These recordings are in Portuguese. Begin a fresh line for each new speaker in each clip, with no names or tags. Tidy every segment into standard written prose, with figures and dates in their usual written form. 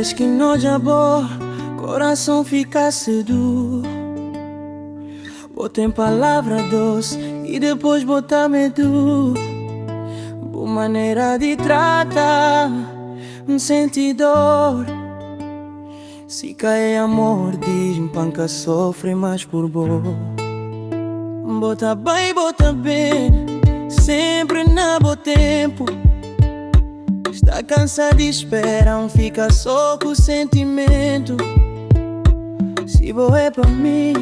Vez que nós já coração fica cedo. Botem palavra doce e depois botar medo. Boa maneira de tratar, senti dor. Se cai amor, diz-me panca sofre mais por boa. Bota bem, sempre na bom tempo. Está cansado de esperar, fica só com o sentimento. Se boa é pra mim,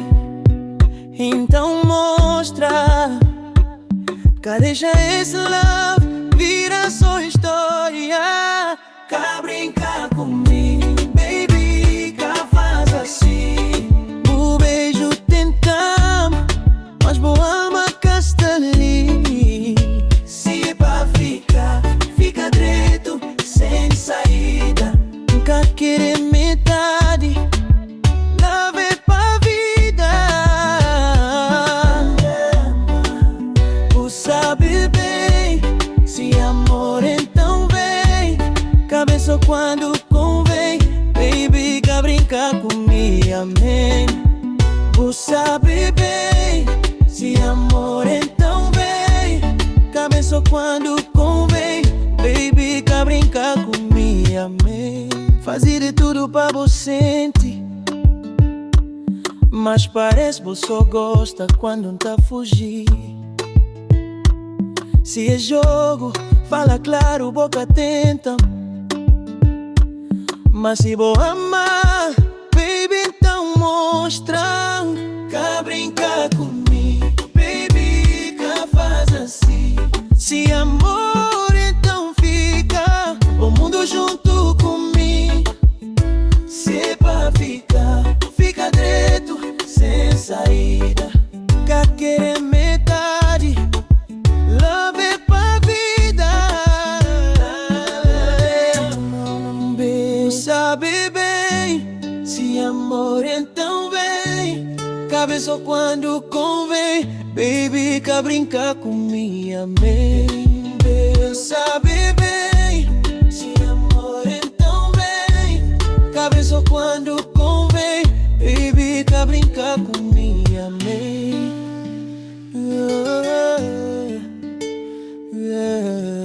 então mostra. Cá deixa esse love, vira só história. Cá brincar comigo, baby, cá faz assim. O beijo tentamos, mas boa alma cá está ali. Se é pra ficar, fica direito, sem saída. Nunca querer metade, love é pra vida. Tu sabe bem, se amor então vem. Cabeça quando convém, baby, cá brincar comigo, amém. Tu sabe bem, se amor então vem. Cabeça quando convém, baby, cá brincar comigo, amém. Fazer de tudo pra você sentir, mas parece que você só gosta quando não tá fugir. Se é jogo, fala claro, boca tenta. Mas se vou amar, baby, então mostra. Cá brincar comigo, baby, cá faz assim. Se amor, então fica o mundo junto comigo. Se é pra ficar, fica direito, sem saída. Cá querer metade, love é pra vida. Sabe bem, se amor então vem. Cabeça quando convém, baby, cá brincar comigo, amém. Sabe bem, se amor então vem. Cabeça quando convém, baby, cá brincar comigo, amém. Yeah.